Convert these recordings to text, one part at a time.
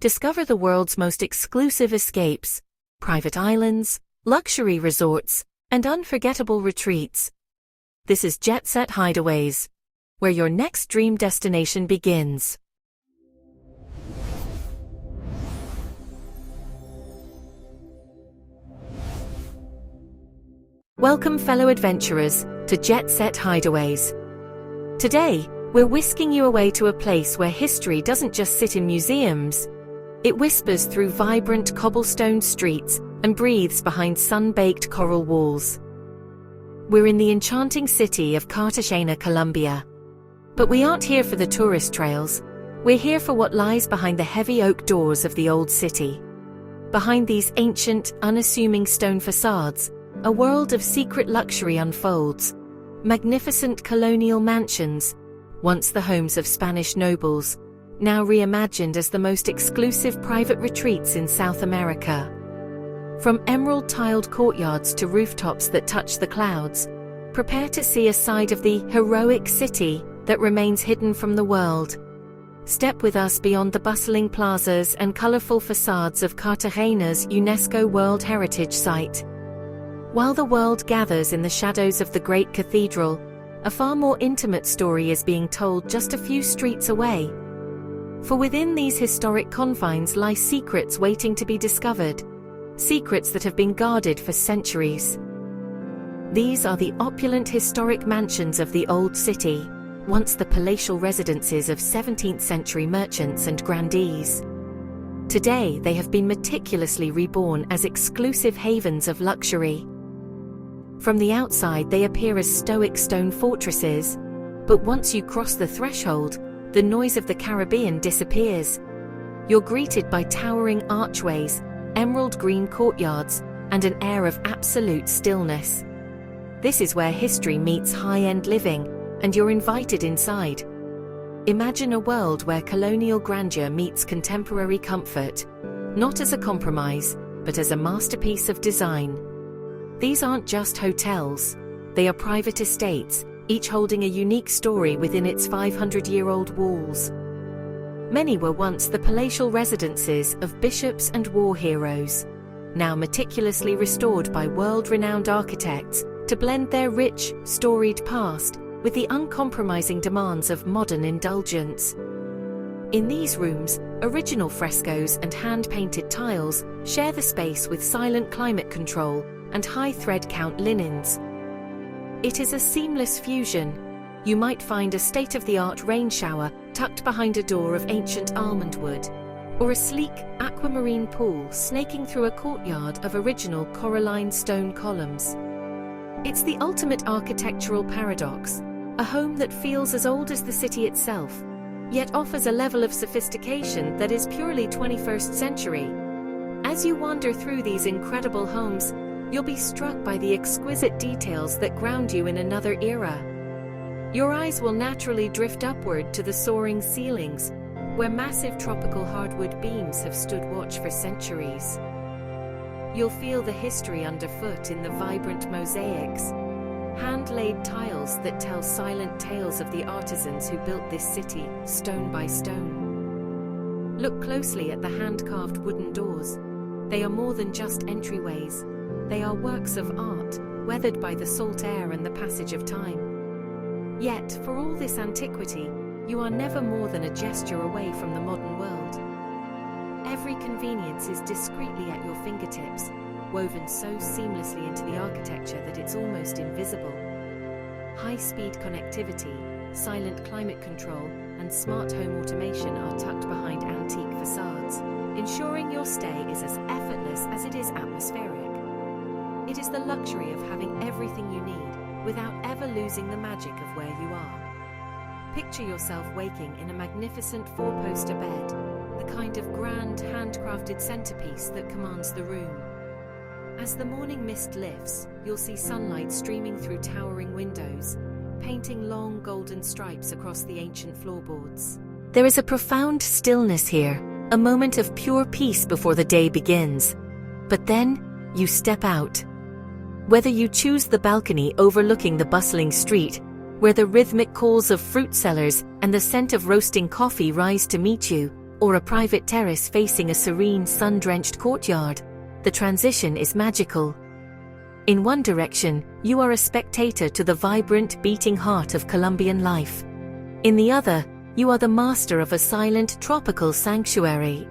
Discover the world's most exclusive escapes, private islands, luxury resorts, and unforgettable retreats. This is JetSet Hideaways, where your next dream destination begins. Welcome, fellow adventurers, to JetSet Hideaways. Today, we're whisking you away to a place where history doesn't just sit in museums. It whispers through vibrant cobblestone streets and breathes behind sun-baked coral walls. We're in the enchanting city of Cartagena, Colombia. But we aren't here for the tourist trails. We're here for what lies behind the heavy oak doors of the old city. Behind these ancient, unassuming stone facades, a world of secret luxury unfolds. Magnificent colonial mansions, once the homes of Spanish nobles, now reimagined as the most exclusive private retreats in South America. From emerald-tiled courtyards to rooftops that touch the clouds, prepare to see a side of the heroic city that remains hidden from the world. Step with us beyond the bustling plazas and colorful facades of Cartagena's UNESCO World Heritage Site. While the world gathers in the shadows of the great cathedral, a far more intimate story is being told just a few streets away. For within these historic confines lie secrets waiting to be discovered, secrets that have been guarded for centuries. These are the opulent historic mansions of the old city, once the palatial residences of 17th century merchants and grandees. Today they have been meticulously reborn as exclusive havens of luxury. From the outside they appear as stoic stone fortresses, but once you cross the threshold, the noise of the Caribbean disappears. You're greeted by towering archways, emerald green courtyards, and an air of absolute stillness. This is where history meets high-end living, and you're invited inside. Imagine a world where colonial grandeur meets contemporary comfort, not as a compromise, but as a masterpiece of design. These aren't just hotels, they are private estates, each holding a unique story within its 500-year-old walls. Many were once the palatial residences of bishops and war heroes, now meticulously restored by world-renowned architects to blend their rich, storied past with the uncompromising demands of modern indulgence. In these rooms, original frescoes and hand-painted tiles share the space with silent climate control and high thread count linens. It is a seamless fusion. You might find a state-of-the-art rain shower tucked behind a door of ancient almond wood, or a sleek, aquamarine pool snaking through a courtyard of original coralline stone columns. It's the ultimate architectural paradox, a home that feels as old as the city itself, yet offers a level of sophistication that is purely 21st century. As you wander through these incredible homes, you'll be struck by the exquisite details that ground you in another era. Your eyes will naturally drift upward to the soaring ceilings, where massive tropical hardwood beams have stood watch for centuries. You'll feel the history underfoot in the vibrant mosaics, hand-laid tiles that tell silent tales of the artisans who built this city, stone by stone. Look closely at the hand-carved wooden doors. They are more than just entryways. They are works of art, weathered by the salt air and the passage of time. Yet, for all this antiquity, you are never more than a gesture away from the modern world. Every convenience is discreetly at your fingertips, woven so seamlessly into the architecture that it's almost invisible. High-speed connectivity, silent climate control, and smart home automation are tucked behind antique facades, ensuring your stay is as effortless as it is atmospheric. It is the luxury of having everything you need, without ever losing the magic of where you are. Picture yourself waking in a magnificent four-poster bed, the kind of grand, handcrafted centerpiece that commands the room. As the morning mist lifts, you'll see sunlight streaming through towering windows, painting long golden stripes across the ancient floorboards. There is a profound stillness here, a moment of pure peace before the day begins. But then, you step out. Whether you choose the balcony overlooking the bustling street, where the rhythmic calls of fruit sellers and the scent of roasting coffee rise to meet you, or a private terrace facing a serene sun-drenched courtyard, the transition is magical. In one direction, you are a spectator to the vibrant, beating heart of Colombian life. In the other, you are the master of a silent, tropical sanctuary.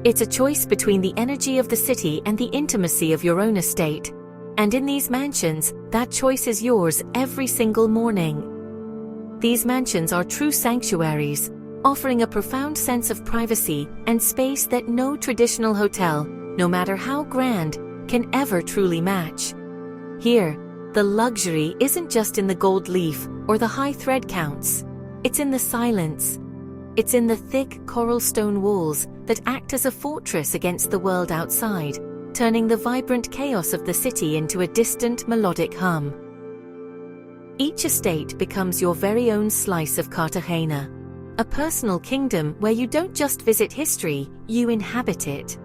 It's a choice between the energy of the city and the intimacy of your own estate. And in these mansions, that choice is yours every single morning. These mansions are true sanctuaries, offering a profound sense of privacy and space that no traditional hotel, no matter how grand, can ever truly match. Here, the luxury isn't just in the gold leaf or the high thread counts. It's in the silence. It's in the thick coral stone walls that act as a fortress against the world outside, turning the vibrant chaos of the city into a distant melodic hum. Each estate becomes your very own slice of Cartagena, a personal kingdom where you don't just visit history, you inhabit it.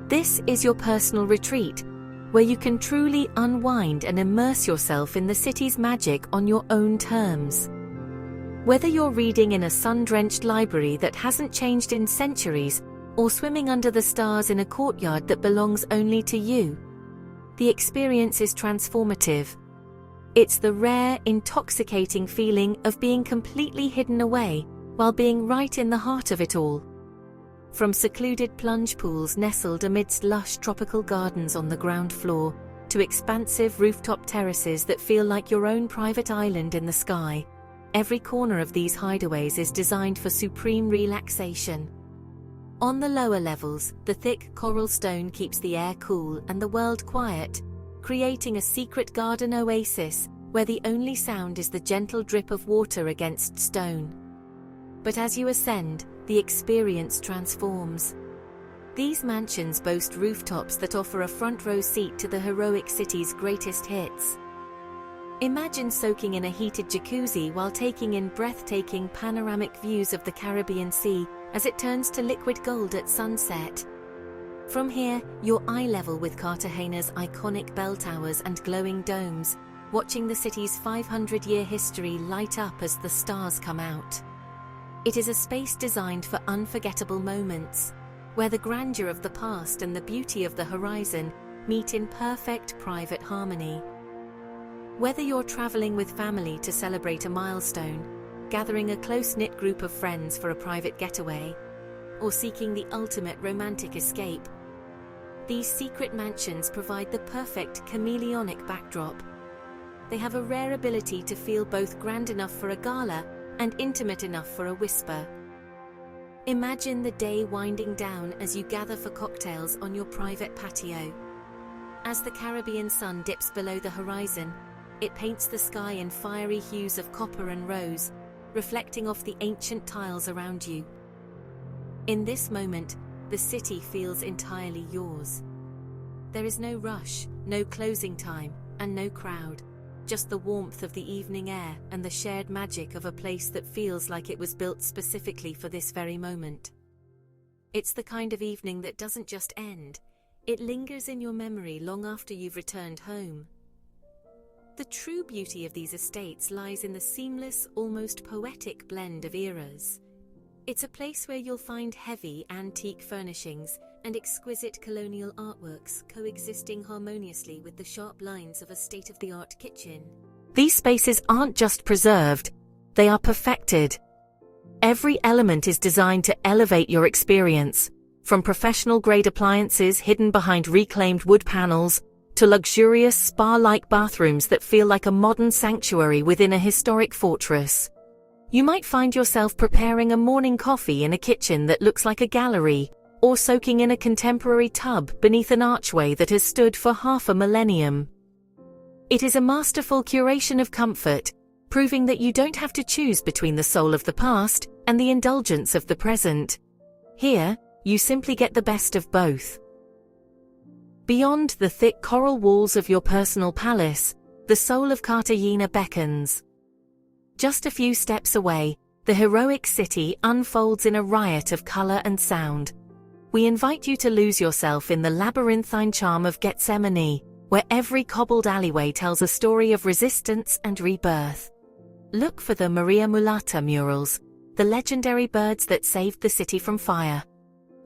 This is your personal retreat, where you can truly unwind and immerse yourself in the city's magic on your own terms. Whether you're reading in a sun-drenched library that hasn't changed in centuries, or swimming under the stars in a courtyard that belongs only to you, the experience is transformative. It's the rare, intoxicating feeling of being completely hidden away, while being right in the heart of it all. From secluded plunge pools nestled amidst lush tropical gardens on the ground floor, to expansive rooftop terraces that feel like your own private island in the sky, every corner of these hideaways is designed for supreme relaxation. On the lower levels, the thick coral stone keeps the air cool and the world quiet, creating a secret garden oasis where the only sound is the gentle drip of water against stone. But as you ascend, the experience transforms. These mansions boast rooftops that offer a front-row seat to the heroic city's greatest hits. Imagine soaking in a heated jacuzzi while taking in breathtaking panoramic views of the Caribbean Sea as it turns to liquid gold at sunset. From here, you're eye level with Cartagena's iconic bell towers and glowing domes, watching the city's 500-year history light up as the stars come out. It is a space designed for unforgettable moments, where the grandeur of the past and the beauty of the horizon meet in perfect private harmony. Whether you're traveling with family to celebrate a milestone, gathering a close-knit group of friends for a private getaway, or seeking the ultimate romantic escape, these secret mansions provide the perfect chameleonic backdrop. They have a rare ability to feel both grand enough for a gala and intimate enough for a whisper. Imagine the day winding down as you gather for cocktails on your private patio. As the Caribbean sun dips below the horizon, it paints the sky in fiery hues of copper and rose, reflecting off the ancient tiles around you. In this moment, the city feels entirely yours. There is no rush, no closing time, and no crowd. Just the warmth of the evening air and the shared magic of a place that feels like it was built specifically for this very moment. It's the kind of evening that doesn't just end, it lingers in your memory long after you've returned home. The true beauty of these estates lies in the seamless, almost poetic blend of eras. It's a place where you'll find heavy, antique furnishings and exquisite colonial artworks coexisting harmoniously with the sharp lines of a state-of-the-art kitchen. These spaces aren't just preserved, they are perfected. Every element is designed to elevate your experience, from professional-grade appliances hidden behind reclaimed wood panels to luxurious spa-like bathrooms that feel like a modern sanctuary within a historic fortress. You might find yourself preparing a morning coffee in a kitchen that looks like a gallery, or soaking in a contemporary tub beneath an archway that has stood for half a millennium. It is a masterful curation of comfort, proving that you don't have to choose between the soul of the past and the indulgence of the present. Here, you simply get the best of both. Beyond the thick coral walls of your personal palace, the soul of Cartagena beckons. Just a few steps away, the heroic city unfolds in a riot of color and sound. We invite you to lose yourself in the labyrinthine charm of Gethsemane, where every cobbled alleyway tells a story of resistance and rebirth. Look for the Maria Mulata murals, the legendary birds that saved the city from fire.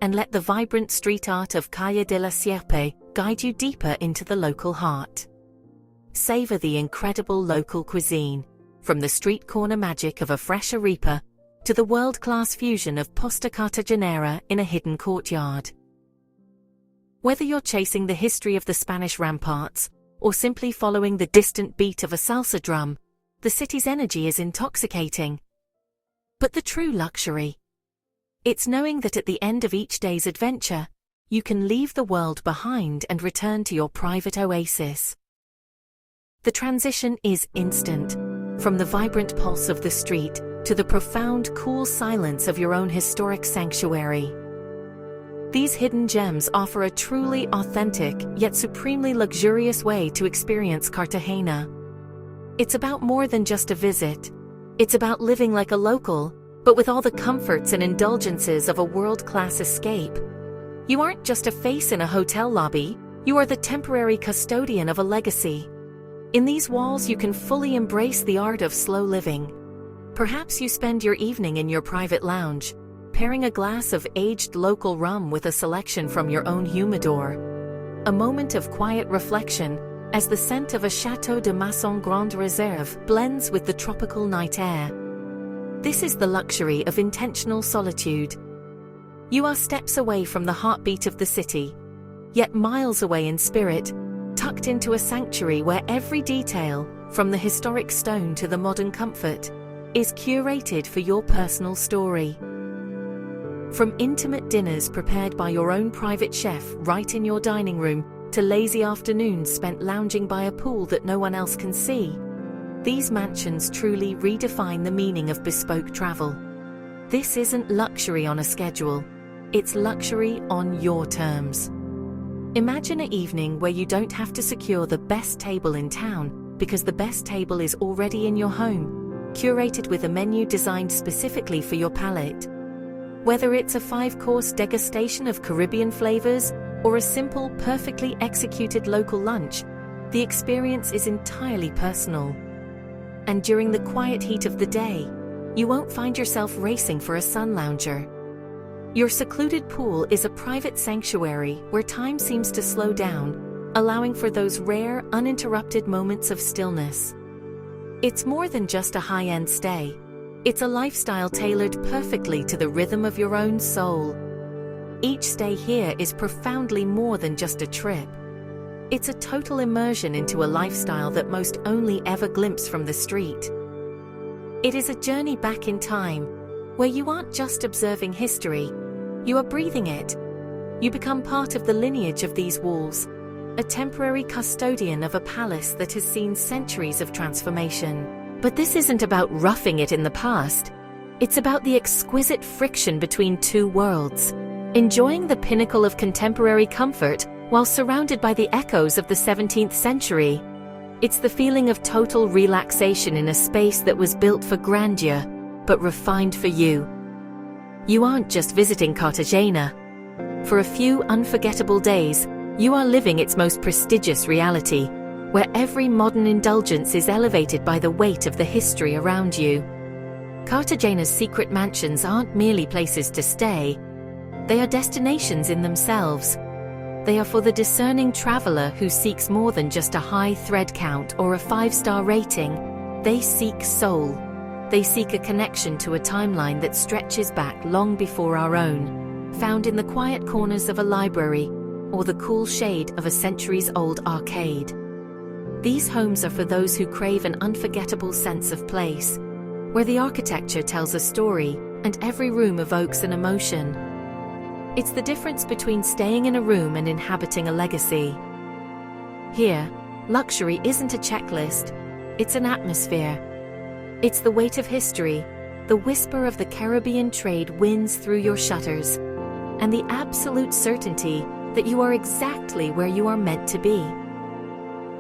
And let the vibrant street art of Calle de la Sierpe guide you deeper into the local heart. Savor the incredible local cuisine, from the street corner magic of a fresh arepa to the world-class fusion of pasta cartagenera in a hidden courtyard. Whether you're chasing the history of the Spanish ramparts or simply following the distant beat of a salsa drum, the city's energy is intoxicating. But the true luxury, it's knowing that at the end of each day's adventure, you can leave the world behind and return to your private oasis. The transition is instant, from the vibrant pulse of the street to the profound, cool silence of your own historic sanctuary. These hidden gems offer a truly authentic, yet supremely luxurious way to experience Cartagena. It's about more than just a visit. It's about living like a local, but with all the comforts and indulgences of a world-class escape. You aren't just a face in a hotel lobby, you are the temporary custodian of a legacy. In these walls you can fully embrace the art of slow living. Perhaps you spend your evening in your private lounge, pairing a glass of aged local rum with a selection from your own humidor. A moment of quiet reflection as the scent of a Chateau de Masson Grande Reserve blends with the tropical night air. This is the luxury of intentional solitude. You are steps away from the heartbeat of the city, yet miles away in spirit, tucked into a sanctuary where every detail, from the historic stone to the modern comfort, is curated for your personal story. From intimate dinners prepared by your own private chef right in your dining room, to lazy afternoons spent lounging by a pool that no one else can see, these mansions truly redefine the meaning of bespoke travel. This isn't luxury on a schedule, it's luxury on your terms. Imagine an evening where you don't have to secure the best table in town, because the best table is already in your home, curated with a menu designed specifically for your palate. Whether it's a 5-course degustation of Caribbean flavors or a simple, perfectly executed local lunch, the experience is entirely personal. And during the quiet heat of the day, you won't find yourself racing for a sun lounger. Your secluded pool is a private sanctuary where time seems to slow down, allowing for those rare, uninterrupted moments of stillness. It's more than just a high-end stay. It's a lifestyle tailored perfectly to the rhythm of your own soul. Each stay here is profoundly more than just a trip. It's a total immersion into a lifestyle that most only ever glimpse from the street. It is a journey back in time, where you aren't just observing history, you are breathing it. You become part of the lineage of these walls, a temporary custodian of a palace that has seen centuries of transformation. But this isn't about roughing it in the past. It's about the exquisite friction between two worlds, enjoying the pinnacle of contemporary comfort while surrounded by the echoes of the 17th century. It's the feeling of total relaxation in a space that was built for grandeur, but refined for you. You aren't just visiting Cartagena. For a few unforgettable days, you are living its most prestigious reality, where every modern indulgence is elevated by the weight of the history around you. Cartagena's secret mansions aren't merely places to stay. They are destinations in themselves. They are for the discerning traveler who seeks more than just a high thread count or a 5-star rating. They seek soul. They seek a connection to a timeline that stretches back long before our own, found in the quiet corners of a library or the cool shade of a centuries-old arcade. These homes are for those who crave an unforgettable sense of place, where the architecture tells a story and every room evokes an emotion. It's the difference between staying in a room and inhabiting a legacy. Here, luxury isn't a checklist, it's an atmosphere. It's the weight of history, the whisper of the Caribbean trade winds through your shutters, and the absolute certainty that you are exactly where you are meant to be.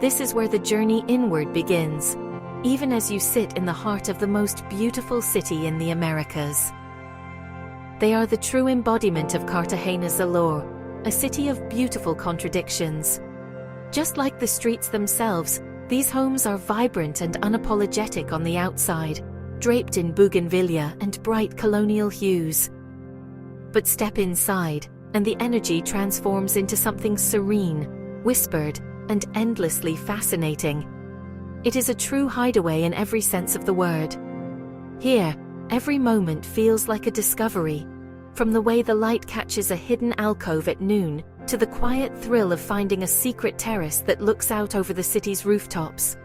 This is where the journey inward begins, even as you sit in the heart of the most beautiful city in the Americas. They are the true embodiment of Cartagena's allure, a city of beautiful contradictions. Just like the streets themselves, these homes are vibrant and unapologetic on the outside, draped in bougainvillea and bright colonial hues. But step inside, and the energy transforms into something serene, whispered, and endlessly fascinating. It is a true hideaway in every sense of the word. Here, every moment feels like a discovery, from the way the light catches a hidden alcove at noon, to the quiet thrill of finding a secret terrace that looks out over the city's rooftops.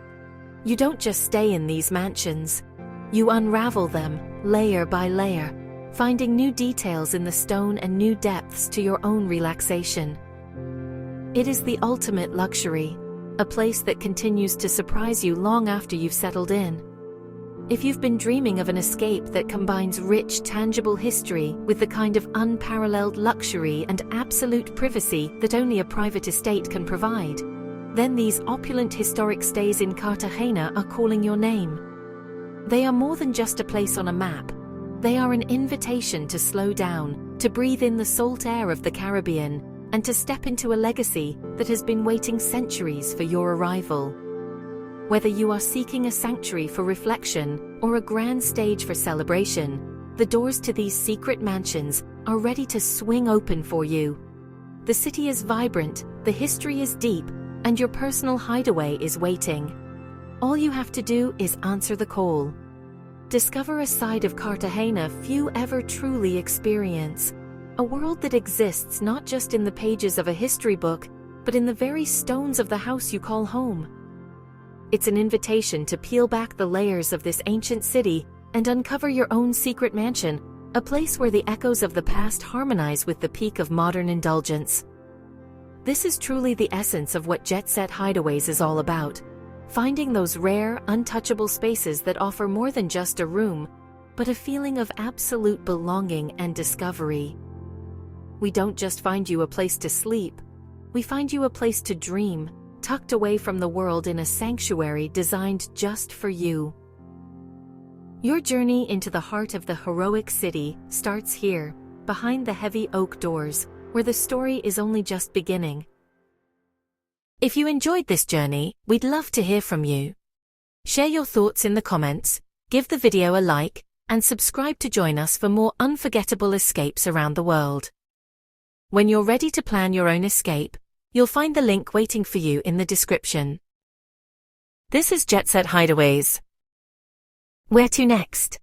You don't just stay in these mansions. You unravel them, layer by layer, finding new details in the stone and new depths to your own relaxation. It is the ultimate luxury, a place that continues to surprise you long after you've settled in. If you've been dreaming of an escape that combines rich, tangible history with the kind of unparalleled luxury and absolute privacy that only a private estate can provide, then these opulent historic stays in Cartagena are calling your name. They are more than just a place on a map. They are an invitation to slow down, to breathe in the salt air of the Caribbean, and to step into a legacy that has been waiting centuries for your arrival. Whether you are seeking a sanctuary for reflection or a grand stage for celebration, the doors to these secret mansions are ready to swing open for you. The city is vibrant, the history is deep, and your personal hideaway is waiting. All you have to do is answer the call. Discover a side of Cartagena few ever truly experience. A world that exists not just in the pages of a history book, but in the very stones of the house you call home. It's an invitation to peel back the layers of this ancient city and uncover your own secret mansion, a place where the echoes of the past harmonize with the peak of modern indulgence. This is truly the essence of what JetSet Hideaways is all about. Finding those rare, untouchable spaces that offer more than just a room, but a feeling of absolute belonging and discovery. We don't just find you a place to sleep. We find you a place to dream, tucked away from the world in a sanctuary designed just for you. Your journey into the heart of the heroic city starts here, behind the heavy oak doors, where the story is only just beginning. If you enjoyed this journey, we'd love to hear from you. Share your thoughts in the comments, give the video a like, and subscribe to join us for more unforgettable escapes around the world. When you're ready to plan your own escape, you'll find the link waiting for you in the description. This is JetSet Hideaways. Where to next?